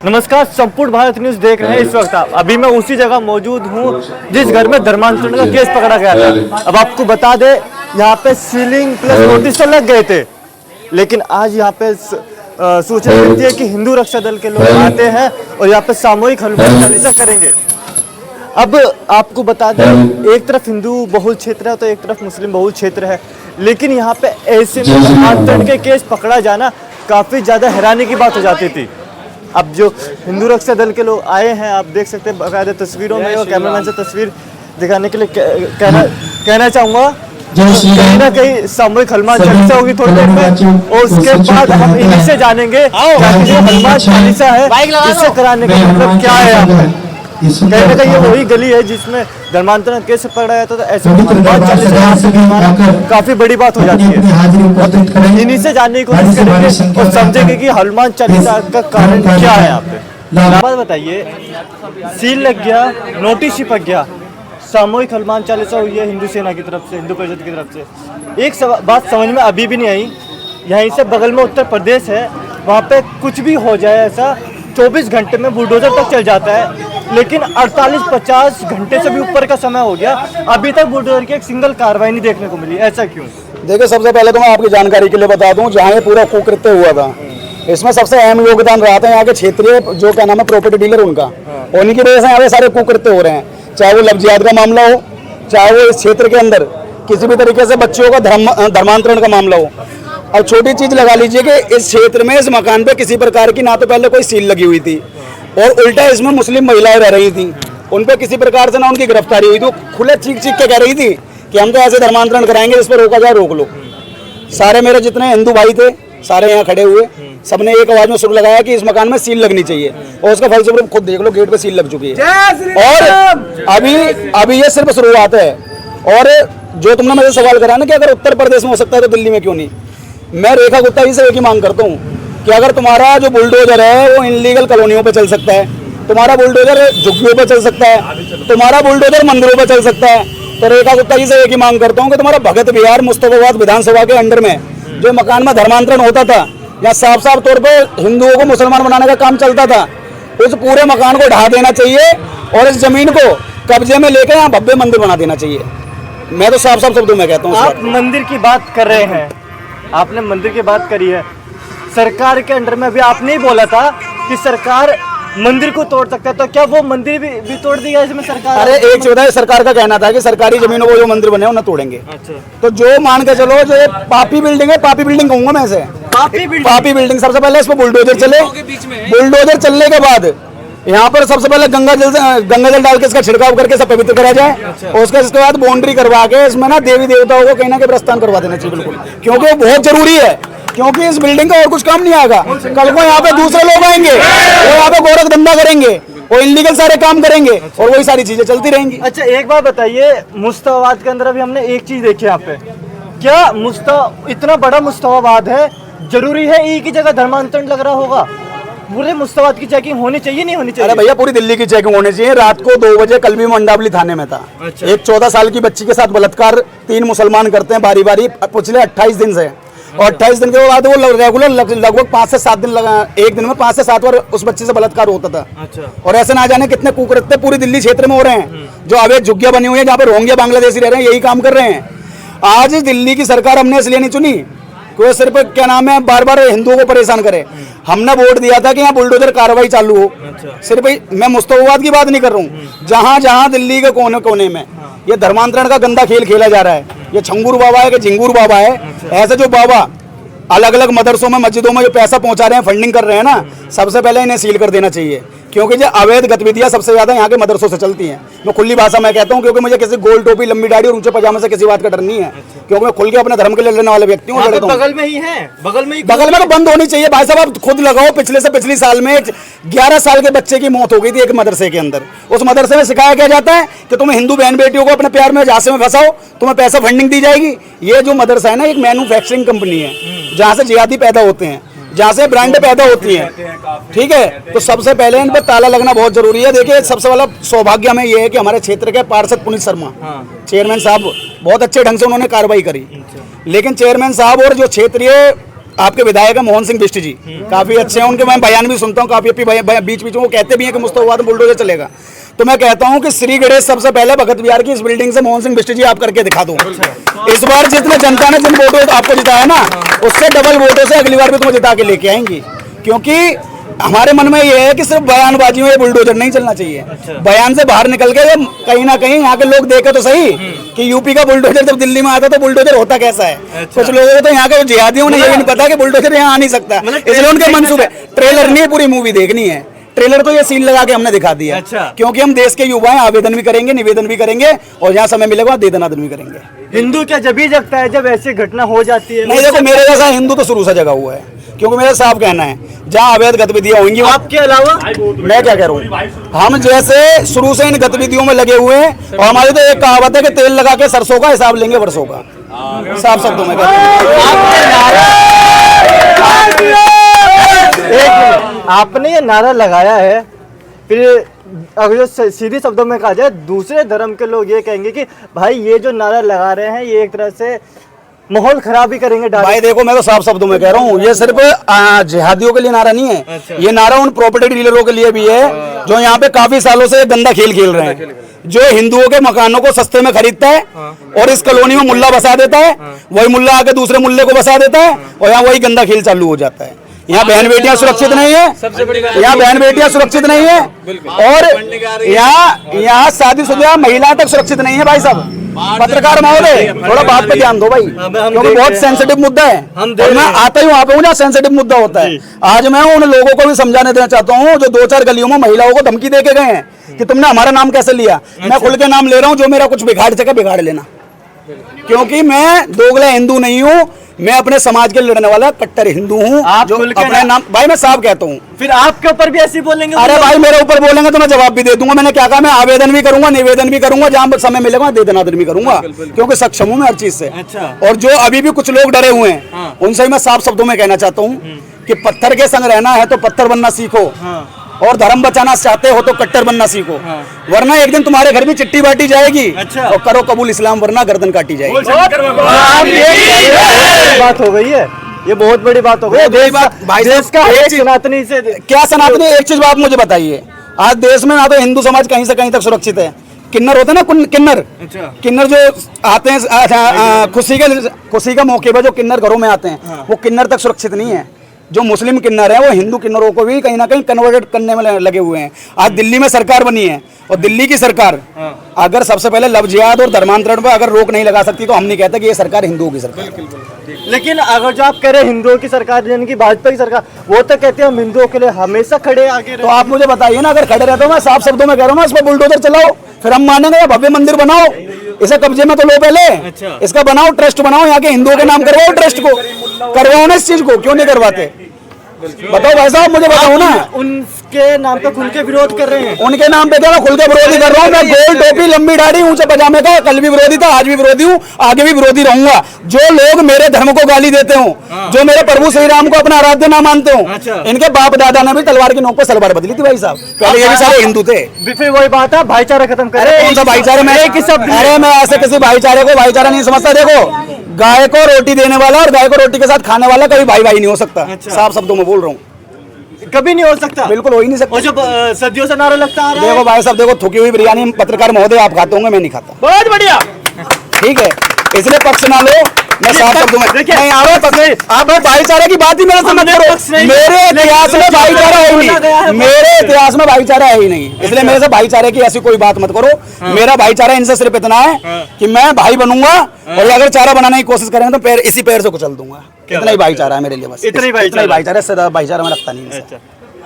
नमस्कार, संपूर्ण भारत न्यूज देख रहे हैं इस वक्त आप। अभी मैं उसी जगह मौजूद हूँ जिस घर में धर्मांतरण का केस पकड़ा गया था। अब आपको बता दे, यहाँ पे सीलिंग प्लस नोटिस तो लग गए थे, लेकिन आज यहाँ पे सूचना मिलती है कि हिंदू रक्षा दल के लोग आते हैं और यहाँ पे सामूहिक हनुमान चालीसा करेंगे। अब आपको बता दें, एक तरफ हिंदू बहुल क्षेत्र है तो एक तरफ मुस्लिम बहुल क्षेत्र है, लेकिन यहाँ पे ऐसे में धर्मांतरण के केस पकड़ा जाना काफी ज्यादा हैरानी की बात हो जाती थी। अब जो हिंदू रक्षा दल के लोग आए हैं, आप देख सकते हैं बाकायदा तस्वीरों में, और कैमरामैन से तस्वीर दिखाने के लिए कहना चाहूंगा कहीं ना कहीं सामूहिक हनुमान चालीसा होगी थोड़ी देर में, और उसके बाद हम इन्हीं से जानेंगे जो हनुमान चालीसा है इससे कराने का मतलब क्या है। यहाँ पे कहीं ना कहीं ये वही गली है जिसमें धर्मांतरण केस पकड़ा जाता था, ऐसे हनुमान चालीसा काफी बड़ी बात हो जाती है। इन्हीं से जानने की कोशिश करेंगे और समझेंगे कि हनुमान चालीसा का कारण क्या है। यहाँ पे बात बताइए, सील लग गया, नोटिस चिपक गया, सामूहिक हनुमान चालीसा हुई है हिंदू सेना की तरफ से, हिंदू परिषद की तरफ से। एक बात समझ में अभी भी नहीं आई, यहीं से बगल में उत्तर प्रदेश है, वहाँ पे कुछ भी हो जाए ऐसा 24 घंटे में बुलडोजर तक चल जाता है, लेकिन 48-50 घंटे से भी ऊपर का समय हो गया, अभी तक बुलडोजर की एक सिंगल कार्रवाई नहीं देखने को मिली। ऐसा क्यों? देखिए, सबसे पहले तो मैं आपकी जानकारी के लिए बता दूं, जहाँ ये पूरा कुकृत्य हुआ था, इसमें सबसे अहम योगदान रहा था यहाँ के क्षेत्रीय जो क्या नाम है प्रॉपर्टी डीलर, उनका। उन्हीं की वजह से यहाँ पे सारे कुकृत्य हो रहे हैं, चाहे वो लव जिहाद का मामला हो, चाहे वो इस क्षेत्र के अंदर किसी भी तरीके से बच्चियों का धर्मांतरण का मामला हो। अब छोटी चीज लगा लीजिए कि इस क्षेत्र में, इस मकान पे किसी प्रकार की ना तो पहले कोई सील लगी हुई थी, और उल्टा इसमें मुस्लिम महिलाएं रह रही थी, उन पे किसी प्रकार से ना उनकी गिरफ्तारी हुई थी। खुले चीख के कह रही थी कि हम तो ऐसे धर्मांतरण कराएंगे, इस पर रोका जाए रोक लो। सारे मेरे जितने हिंदू भाई थे सारे यहाँ खड़े हुए, सबने एक आवाज में सुर लगाया कि इस मकान में सील लगनी चाहिए, और उसका फलस्वरूप खुद देख लो, गेट पे सील लग चुकी है। और अभी ये सिर्फ शुरुआत है। और जो तुमने मुझे सवाल करा ना कि अगर उत्तर प्रदेश में हो सकता है तो दिल्ली में क्यों नहीं, मैं रेखा गुप्ता जी से एक ही मांग करता हूँ कि अगर तुम्हारा जो बुलडोजर है वो इनलीगल कॉलोनियों पे चल सकता है, तुम्हारा बुलडोजर झुग्गियों पे चल सकता है, तुम्हारा बुलडोजर मंदिरों पे चल सकता है, तो रेखा गुप्ता जी से एक ही मांग करता हूँ कि तुम्हारा भगत बिहार मुस्तफाबाद विधानसभा के अंडर में जो मकान में धर्मांतरण होता था, या साफ साफ तौर पे हिंदुओं को मुसलमान बनाने का काम चलता था, उस पूरे मकान को ढा देना चाहिए और इस जमीन को कब्जे में लेकर यहाँ भव्य मंदिर बना देना चाहिए। मैं तो साफ साफ शब्दों में कहता हूँ। आप मंदिर की बात कर रहे हैं, आपने मंदिर की बात करी है, सरकार के अंडर में भी आपने ही बोला था कि सरकार मंदिर को तोड़ सकता है, तो क्या वो मंदिर भी तोड़ दिया इसमें सरकार? अरे एक चौथा है, सरकार का कहना था कि सरकारी जमीनों को जो मंदिर बने उन्हें तोड़ेंगे। अच्छा। तो जो मान के चलो, जो पापी बिल्डिंग है, पापी बिल्डिंग कहूंगा मैं इसे, पापी बिल्डिंग। सबसे पहले इसमें बुलडोजर चले, बुलडोजर चलने के बाद यहाँ पर सबसे पहले गंगा जल डाल के इसका छिड़काव करके सब पवित्र करा जाए। अच्छा। और उसके बाद बाउंड्री करवा के इसमें ना देवी देवताओं को कहीं ना कहीं प्रस्थान करवा देना चाहिए, बिल्कुल, क्योंकि वो बहुत जरूरी है, क्योंकि इस बिल्डिंग का और कुछ काम नहीं आएगा। कल को यहाँ पे दूसरे लोग आएंगे, वो यहाँ पे गोरख धंधा करेंगे, वो इलीगल सारे काम करेंगे, और वही सारी चीजें चलती रहेंगी। अच्छा, एक बात बताइए, मुस्तफाबाद के अंदर अभी हमने एक चीज देखी यहाँ पे, क्या इतना बड़ा मुस्तफाबाद है, जरूरी है एक ही जगह धर्मांतरण लग रहा होगा? पूरे मुस्तफाबाद की चेकिंग होनी चाहिए, नहीं होनी चाहिए? अरे भैया, पूरी दिल्ली की चेकिंग होनी चाहिए। रात को 2 बजे कल भी मंडावली थाने में था। अच्छा। एक 14 साल की बच्ची के साथ बलात्कार 3 मुसलमान करते हैं बारी बारी पिछले 28 दिन से, और 28 दिन के बाद वो रेगुलर लगभग 5 से 7 दिन एक दिन में 5 से 7 बार उस बच्चे से बलात्कार होता था। अच्छा। और ऐसे ना जाने कितने कुकृत्य पूरी दिल्ली क्षेत्र में हो रहे हैं, जो अवैध झुग्गियां बनी हुई है, जहाँ पे रोहिंग्या बांग्लादेशी रह रहे हैं, यही काम कर रहे हैं। आज दिल्ली की सरकार हमने इसलिए नहीं चुनी वो सिर्फ क्या नाम है बार बार हिंदुओं को परेशान करे। हमने वोट दिया था कि यहाँ बुलडोजर कार्रवाई चालू हो। अच्छा। सिर्फ मैं मुस्तफाबाद की बात नहीं कर रहा हूँ, जहाँ जहाँ दिल्ली के कोने कोने में ये धर्मांतरण का गंदा खेल खेला जा रहा है, ये छंगूर बाबा है कि झिंगूर बाबा है। अच्छा। ऐसे जो बाबा अलग अलग मदरसों में, मस्जिदों में जो पैसा पहुंचा रहे हैं, फंडिंग कर रहे हैं ना, सबसे पहले इन्हें सील कर देना चाहिए, क्योंकि जो अवैध गतिविधियां सबसे ज्यादा यहाँ के मदरसों से चलती हैं। मैं खुली भाषा में कहता हूँ, क्योंकि मुझे किसी गोल टोपी, लंबी दाढ़ी और ऊंचे पजामे से किसी बात का डर नहीं है, क्योंकि मैं खुल के अपने धर्म के लिए लड़ने वाले व्यक्ति हूँ। बगल में ही है, बगल में तो बंद होनी चाहिए भाई साहब। आप खुद लगाओ, पिछले से पिछले साल में 11 साल के बच्चे की मौत हो गई थी एक मदरसे के अंदर। उस मदरसे में सिखाया क्या जाता है कि तुम्हें हिंदू बहन बेटियों को अपने प्यार में झांसे में फंसाओ, तुम्हें पैसा फंडिंग दी जाएगी। ये जो मदरसा है ना, एक मैन्युफैक्चरिंग कंपनी है, जहाँ से जिहादी पैदा होते हैं, जहाँ से ब्रांडें पैदा होती हैं। ठीक है, तो सबसे पहले इन पर ताला लगना बहुत जरूरी है। देखिए, सबसे बड़ा सौभाग्य हमें ये है कि हमारे क्षेत्र के पार्षद पुनीत शर्मा चेयरमैन साहब बहुत अच्छे ढंग से उन्होंने कार्रवाई करी, लेकिन चेयरमैन साहब और जो क्षेत्रीय आपके विधायक है मोहन सिंह बिष्ट जी, काफी अच्छे हैं, उनके मैं बयान भी सुनता हूँ काफी, बीच बीच में वो कहते भी हैं कि मुस्तफाबाद में बुलडोजर चलेगा। तो मैं कहता हूं कि श्री गणेश सबसे पहले भगत विहार की इस बिल्डिंग से मोहन सिंह बिष्ट जी आप करके दिखा दो। इस बार जितने जनता ने जिन वोटों आपको जिताया ना, उससे डबल वोटों से अगली बार भी तुम्हें जिता के लेके आएंगी। क्योंकि हमारे मन में ये है कि सिर्फ बयानबाजी में ये बुलडोजर नहीं चलना चाहिए। बयान से बाहर निकल के कहीं ना कहीं यहाँ के लोग देखे तो सही कि यूपी का बुलडोजर जब दिल्ली में आता तो बुलडोजर होता कैसा है। कुछ लोगों को तो यहाँ के जिहादियों ने ये भी नहीं पता कि बुलडोजर यहाँ आ नहीं सकता, इसलिए उनके मंसूबे। ट्रेलर नहीं, पूरी मूवी देखनी है। ट्रेलर तो ये सीन लगा के हमने दिखा दिया। क्योंकि हम देश के युवा हैं, आवेदन भी करेंगे, निवेदन भी करेंगे, और जहाँ समय मिलेगा दे दनादन भी करेंगे। हिंदू क्या जब ही जगता है जब ऐसी घटना हो जाती है? नहीं देखो, मेरे जैसा हिंदू तो शुरू से जगा हुआ है, क्योंकि मेरा साफ कहना है जहाँ अवैध गतिविधियां होंगी। आपके अलावा मैं क्या कह रहा हूँ, हम जैसे शुरू से इन गतिविधियों में लगे हुए हैं, और हमारी तो एक कहावत है कि तेल लगा के सरसों का हिसाब लेंगे वर्षों का। साफ शब्दों में आपने ये नारा लगाया है, फिर अगर जो सीधे शब्दों में कहा जाए, दूसरे धर्म के लोग ये कहेंगे कि भाई ये जो नारा लगा रहे हैं ये एक तरह से माहौल खराब ही करेंगे। भाई देखो, मैं तो साफ शब्दों में कह रहा हूँ, ये सिर्फ जिहादियों के लिए नारा नहीं है। ये नारा उन प्रॉपर्टी डीलरों के लिए भी है जो यहाँ पे काफी सालों से गंदा खेल खेल रहे हैं, जो हिंदुओं के मकानों को सस्ते में खरीदता है और इस कॉलोनी में मुल्ला बसा देता है, वही मुल्ला आके दूसरे मुल्ले को बसा देता है, और यहाँ वही गंदा खेल चालू हो जाता है। यहाँ बहन बेटियां सुरक्षित नहीं है, यहाँ बहन बेटियां सुरक्षित नहीं है, और यहाँ शादीशुदा महिला तक सुरक्षित नहीं है। भाई साहब, पत्रकार महोदय, थोड़ा बात पे ध्यान दो भाई, क्योंकि बहुत सेंसिटिव मुद्दा है, और मैं आता ही वहाँ पे हूँ जहाँ सेंसिटिव मुद्दा होता है। आज मैं उन लोगों को भी समझाने देना चाहता हूँ जो 2-4 गलियों में महिलाओं को धमकी दे के गए हैं कि तुमने हमारा नाम कैसे लिया। मैं खुल के नाम ले रहा हूँ, जो मेरा कुछ बिगाड़ सके बिगाड़ लेना, क्योंकि मैं दोगला हिंदू नहीं हूँ, मैं अपने समाज के लड़ने वाला कट्टर हिंदू हूँ। जो अपने नाम, भाई मैं साफ कहता हूँ। फिर आपके ऊपर भी ऐसे बोलेंगे? अरे भाई, मेरे ऊपर बोलेंगे तो मैं जवाब भी दे दूंगा। मैंने क्या कहा, मैं आवेदन भी करूंगा, निवेदन भी करूंगा, जहां समय मिलेगा दे दनादन भी करूंगा, क्योंकि सक्षम हूँ मैं हर चीज से। और जो अभी भी कुछ लोग डरे हुए हैं, उनसे मैं साफ शब्दों में कहना चाहता हूँ कि पत्थर के संग रहना है तो पत्थर बनना सीखो, और धर्म बचाना चाहते हो तो कट्टर बनना सीखो, वरना एक दिन तुम्हारे घर में चिट्ठी बांटी जाएगी। और करो कबूल इस्लाम, वरना गर्दन काटी जाएगी। बात हो गई है, ये बहुत बड़ी बात हो गई। देश का एक सनातनी से क्या सनातनी, एक चीज आप मुझे बताइए, आज देश में ना तो हिंदू समाज कहीं से कहीं तक सुरक्षित है। किन्नर होते हैं ना, किन्नर जो आते हैं खुशी के मौके पर, जो किन्नर घरों में आते हैं, वो किन्नर तक सुरक्षित नहीं है। जो मुस्लिम किन्नर है वो हिंदू किन्नरों को भी कहीं ना कहीं कन्वर्ट करने में लगे हुए हैं। आज दिल्ली में सरकार बनी है, और दिल्ली की सरकार अगर सबसे पहले लव जिहाद और धर्मांतरण पर अगर रोक नहीं लगा सकती, तो हम नहीं कहते कि ये सरकार हिंदुओं की सरकार है। लेकिन अगर जो आप कह रहे हैं हिंदुओं की सरकार, यानी कि भाजपा की सरकार, वो तो कहते हैं हम हिंदुओं के लिए हमेशा खड़े आगे। तो आप मुझे बताइए ना, अगर खड़े रहते हो, मैं साफ शब्दों में कह रहा हूँ ना, इस पर बुलडोजर चलाओ, फिर हम मानेंगे। भव्य मंदिर बनाओ, इसे कब्जे में तो लो पहले, इसका बनाओ ट्रस्ट बनाओ, यहाँ के हिंदुओं के नाम करवाओ, ट्रस्ट को करवाओ ना, इस चीज को क्यों नहीं करवाते? बताओ भाई साहब, मुझे बताओ ना। उनके नाम पे खुल के विरोध कर रहे हैं। उनके नाम पे क्या मैं खुल के विरोधी कर रहा हूँ? मैं गोल टोपी लंबी दाढ़ी ऊंचे पजामे का कल भी विरोधी था, आज भी विरोधी हूँ, आगे भी विरोधी रहूंगा। जो लोग मेरे धर्म को गाली देते हो, जो मेरे प्रभु श्री राम को अपना आराध्य ना मानते हो, इनके बाप दादा ने भी तलवार की नोक पर सलवार बदली थी भाई साहब। पहले ये भी सारे हिंदू थे। फिर वही बात है, भाईचारा खत्म कर। कौन सा भाईचारा? मैं ऐसे किसी भाईचारे को भाईचारा नहीं समझता। देखो, गाय को रोटी देने वाला और गाय को रोटी के साथ खाने वाला कभी भाई भाई नहीं हो सकता। साफ शब्दों में बोल रहा हूँ, कभी नहीं हो सकता, बिल्कुल हो ही नहीं सकता। और जो सदियों से नारा लगता आ रहा है। देखो भाई साहब, देखो थुकी हुई बिरयानी पत्रकार महोदय आप खाते होंगे, मैं नहीं खाता। बहुत बढ़िया, ठीक है, इसलिए पक्ष ना लो। मैं साफ शब्दों में नहीं आ रहा, आप भाईचारे की बात ही मेरे से मत करो। मेरे इतिहास में भाईचारा है ही नहीं, मेरे इतिहास में भाईचारा है ही नहीं, इसलिए मेरे से भाईचारे की ऐसी कोई बात मत करो। मेरा भाईचारा इनसे सिर्फ इतना है कि मैं भाई बनूंगा, और अगर चारा बनाने की कोशिश करेंगे तो पैर इसी पैर से कुचल दूंगा। इतना ही भाईचारा है मेरे लिए, बस इतना ही भाईचारा, इससे ज्यादा भाईचारा में रखता नहीं।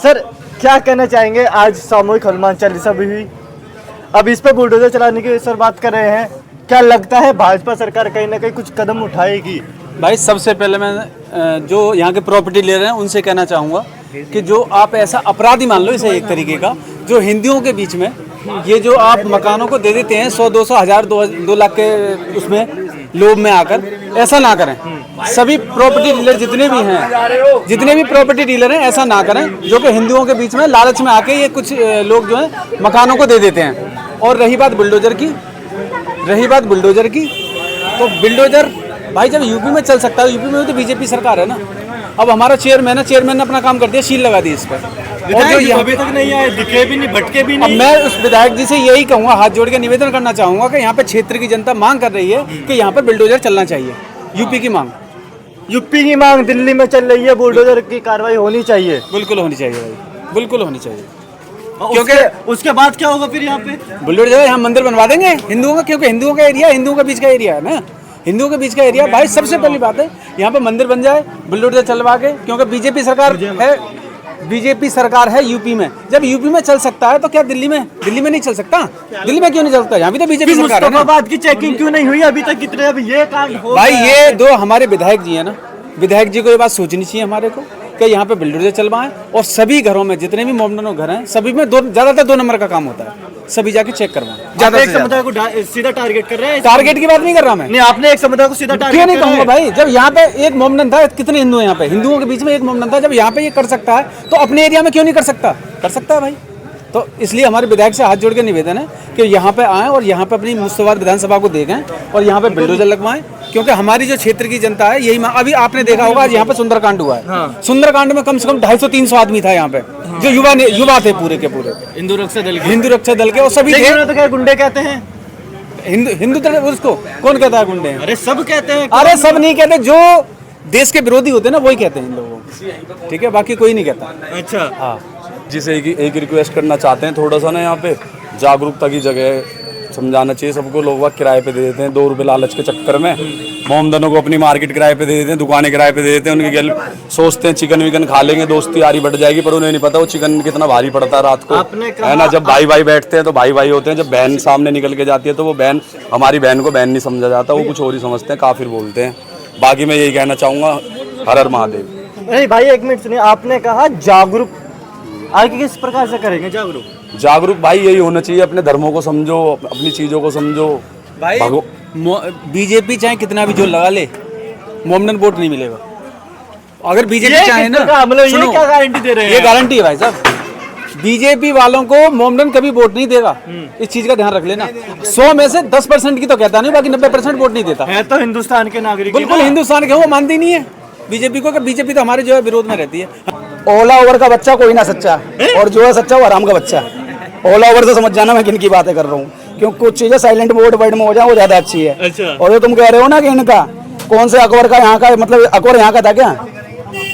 सर, क्या कहना चाहेंगे? आज सामूहिक हनुमान चालीसा भी हुई, अब इस पर बुलडोजर चलाने की सर बात कर रहे हैं, क्या लगता है भाजपा सरकार कहीं ना कहीं कुछ कदम उठाएगी? भाई सबसे पहले मैं जो यहाँ के प्रॉपर्टी ले रहे हैं उनसे कहना चाहूँगा कि जो आप ऐसा अपराधी मान लो इसे एक तरीके का, जो हिंदुओं के बीच में ये जो आप मकानों को दे देते हैं 100, 200, 1000, 2 लाख के उसमें लोभ में आकर, ऐसा ना करें। सभी प्रॉपर्टी डीलर जितने भी प्रॉपर्टी डीलर हैं ऐसा ना करें, जो कि हिंदुओं के बीच में लालच में आके ये कुछ लोग जो है मकानों को दे देते हैं। और रही बात बुलडोजर की, तो बुलडोजर भाई जब यूपी में चल सकता है, यूपी में तो बीजेपी सरकार है ना, अब हमारा चेयरमैन है, चेयरमैन ने अपना काम कर दिया, सील लगा दी इस पर। और जो विधायक अभी तक नहीं आए, दिखे भी नहीं, भटके भी अब नहीं। मैं उस विधायक जी से यही कहूँगा, हाथ जोड़ के निवेदन करना चाहूँगा कि यहाँ पे क्षेत्र की जनता मांग कर रही है कि यहाँ पे बुलडोजर चलना चाहिए। यूपी की मांग, यूपी की मांग दिल्ली में चल रही है, बुलडोजर की कार्रवाई होनी चाहिए। बिल्कुल होनी चाहिए भाई, बिल्कुल होनी चाहिए। क्योंकि उसके बाद क्या होगा फिर यहाँ पे? बुलडोजर यहाँ मंदिर बनवा देंगे हिंदुओं का, क्योंकि हिंदुओं का एरिया, हिंदुओं के बीच का एरिया है ना, हिंदुओं के बीच का एरिया। भाई सबसे पहली बात है यहाँ पे मंदिर बन जाए बुलडोजर चलवा के, क्योंकि बीजेपी सरकार है, बीजेपी सरकार है यूपी में। जब यूपी में चल सकता है तो क्या दिल्ली में नहीं चल सकता? दिल्ली में क्यों नहीं चलता? यहाँ भी तो बीजेपी सरकार है ना। मुस्तफाबाद की चेकिंग क्यों नहीं हुई अभी तक? कितने अब ये काम हो भाई ये दो हमारे विधायक जी है ना, विधायक जी को ये बात सोचनी चाहिए हमारे को कि यहाँ पे बुलडोजर चलवाएं, और सभी घरों में जितने भी मोमडनों घर हैं सभी में ज्यादातर 2 नंबर का काम होता है, सभी जाके चेक करवाएं। ज्यादा एक समुदाय को सीधा टारगेट कर रहे हैं। टारगेट की बात नहीं कर रहा मैं, नहीं, आपने एक समुदाय को सीधा टारगेट क्यों नहीं कर रहे कहूंगा हैं। भाई? जब यहाँ पे एक मोमडन था, कितने हिंदू हैं यहाँ पे, हिंदुओं के बीच में एक मोमडन था, जब यहाँ पे ये कर सकता है तो अपने एरिया में क्यों नहीं कर सकता? कर सकता है भाई। तो इसलिए हमारे विधायक से हाथ जोड़ के निवेदन है कि यहाँ पे आएँ और यहाँ पे अपनी मुस्तफाबाद विधानसभा को देखें और यहाँ पे बुलडोजर लगवाएं, क्योंकि हमारी जो क्षेत्र की जनता है यही अभी आपने देखा होगा आज यहाँ पे सुंदरकांड हुआ है। हाँ। सुंदरकांड में कम से कम 250-300 आदमी था यहाँ पे, जो युवा थे पूरे के पूरे, हिंदू रक्षा दल के। हिंदू रक्षा दल के, और सभी लेकिन थे। तो क्या गुंडे कहते हैं? हिंदू तरह उसको कौन कहता है गुंडे हैं? अरे सब कहते हैं। अरे सब नहीं कहते, जो देश के विरोधी होते हैं ना वही कहते हैं इन लोगों को, ठीक है, बाकी कोई नहीं कहता। अच्छा, हाँ जिसे एक रिक्वेस्ट करना चाहते हैं, थोड़ा सा ना यहाँ पे जागरूकता की जगह समझाना चाहिए सबको। लोग वह किराए पे दे देते हैं 2 रुपये लालच के चक्कर में, मोमदनों को अपनी मार्केट किराए पे दे देते हैं, दुकानें किराए पे दे देते हैं। उनके गल सोचते हैं चिकन विकन खा लेंगे, दोस्ती यारी बढ़ जाएगी, पर उन्हें नहीं पता वो चिकन कितना भारी पड़ता है रात को, है ना। जब भाई भाई बैठते हैं तो भाई भाई होते हैं, जब बहन सामने निकल के जाती है तो वो बहन, हमारी बहन को बहन नहीं समझा जाता, वो कुछ और ही समझते हैं, काफिर बोलते हैं। बाकी मैं यही कहना चाहूँगा, हर हर महादेव। नहीं भाई एक मिनट सुनिए, आपने कहा जागरूक, आगे किस प्रकार से करेंगे जागरूक भाई यही होना चाहिए, अपने धर्मों को समझो, अपनी चीज़ों को समझो भाई। बीजेपी चाहे कितना भी जोर लगा ले, मोमडन वोट नहीं मिलेगा। अगर बीजेपी चाहे ना, मतलब ये सुनो, क्या गारंटी दे रहे हैं? ये गारंटी है भाई साहब, बीजेपी वालों को मोमडन कभी वोट नहीं देगा, इस चीज का ध्यान रख लेना। 100 में से 10% की तो कहता नहीं, बाकी 90% वोट नहीं देता। है तो हिंदुस्तान के नागरिक, बिल्कुल हिंदुस्तान के, वो मानती नहीं है बीजेपी को, कि बीजेपी तो हमारे जो है विरोध में रहती है। ओला ओवर का बच्चा कोई ना सच्चा, और जो है सच्चा वो आराम का बच्चा। ओला ओवर से समझ जाना मैं किन की बातें कर रहा हूँ, क्योंकि कुछ चीजें साइलेंट मोड वर्ड में हो जाए वो ज्यादा अच्छी है। अच्छा। और जो तुम कह रहे हो ना कि इनका कौन से अकबर का यहाँ का, मतलब अकबर यहाँ का था क्या,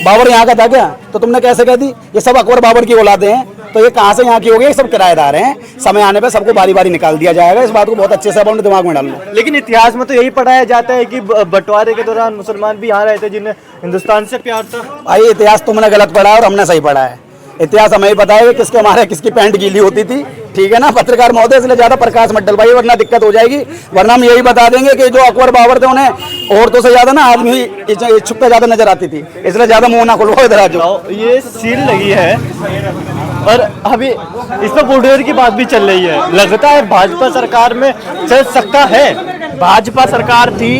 बाबर यहाँ का था क्या, तो तुमने कैसे कह दी? ये सब अकबर बाबर की औलादे हैं, तो ये कहाँ से यहाँ की हो गई? सब किराएदार हैं, समय आने पे सबको बारी बारी निकाल दिया जाएगा। इस बात को बहुत अच्छे से अपने दिमाग में डाल लो। लेकिन इतिहास में तो यही पढ़ाया जाता है कि बंटवारे के दौरान मुसलमान भी यहाँ रहते जिन्हें हिंदुस्तान से प्यार था। भाई इतिहास तुमने गलत पढ़ा है और हमने सही पढ़ा है। इतिहास हमें ही पता है कि किसके हमारे किसकी पैंट गीली होती थी, ठीक है ना पत्रकार महोदय, इसलिए ज्यादा प्रकाश मत डलवाइए वरना दिक्कत हो जाएगी। वरना हम यही बता देंगे कि जो अकबर बाबर थे उन्हें औरतों से ज्यादा ना आदमी इच्छुकता ज्यादा नजर आती थी, इसलिए ज्यादा मुंह ना खुलवाओ। इधर आ जाओ। ये सील लगी है और अभी इस पर बुलडोजर की बात भी चल रही है। लगता है भाजपा सरकार में चल सकता है। भाजपा सरकार थी,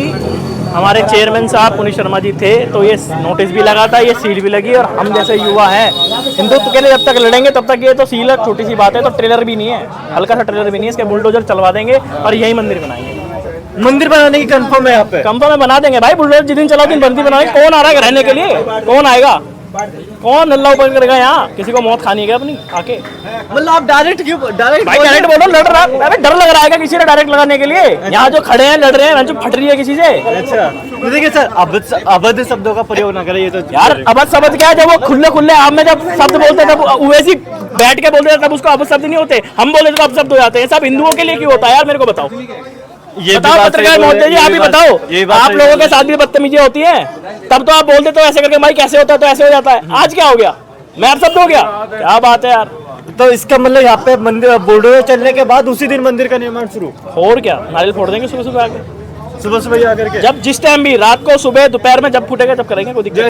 हमारे चेयरमैन साहब पुनीत शर्मा जी थे, तो ये नोटिस भी लगा था, ये सील भी लगी। और हम जैसे युवा हैं हिंदुत्व के लिए जब तक लड़ेंगे तब तक ये तो सील है, छोटी सी बात है, तो ट्रेलर भी नहीं है, हल्का सा ट्रेलर भी नहीं है, इसके बुलडोजर चलवा देंगे और यही मंदिर बनाएंगे। मंदिर बनाने की कंफर्म है यहाँ पे? कंफर्म में बना देंगे भाई, बुलडोजर जिस दिन चलाओ दिन बंदी बनाएंगे। कौन आ रहा है रहने के लिए? कौन आएगा? कौन नल्ला ऊपर करेगा? यहाँ किसी को मौत खानी है क्या अपनी आके? मतलब आप डायरेक्ट क्यों? डायरेक्ट भाई डायरेक्ट बोलो, लड़ रहा है, अरे डर लग रहा है क्या किसी ने डायरेक्ट लगाने के लिए? यहाँ जो खड़े हैं लड़ रहे हैं, जो फट रही है किसी से। अच्छा तो देखिए सर, अवध शब्दों का प्रयोग ना करें, ये तो यार अबध शब्द क्या है? जब वो खुले खुले आप में जब शब्द बोलते तब वैसी बैठ के बोलते तब उसको अबध शब्द नहीं होते, हम बोले तो अब शब्द हो जाते हैं। सब हिंदुओं के लिए क्यों होता है यार, मेरे को बताओ। ये बताओ पत्रकार महोदय जी, आप ही बताओ। आप लोगों के साथ भी बदतमीजी होती है, तब तो आप बोलते तो ऐसे करके भाई कैसे होता है तो ऐसे हो जाता है। आज क्या हो गया? मैं अब शब्द हो गया, क्या बात है यार। तो इसका मतलब यहाँ पे मंदिर बुलडोजर चलने के बाद उसी दिन मंदिर का निर्माण शुरू? और क्या, नारियल फोड़ देंगे सुबह सुबह आके, सुबह सुबह आकर के? जब जिस टाइम भी, रात को, सुबह, दोपहर में जब फूटेगा जब करेंगे, कोई दिक्कत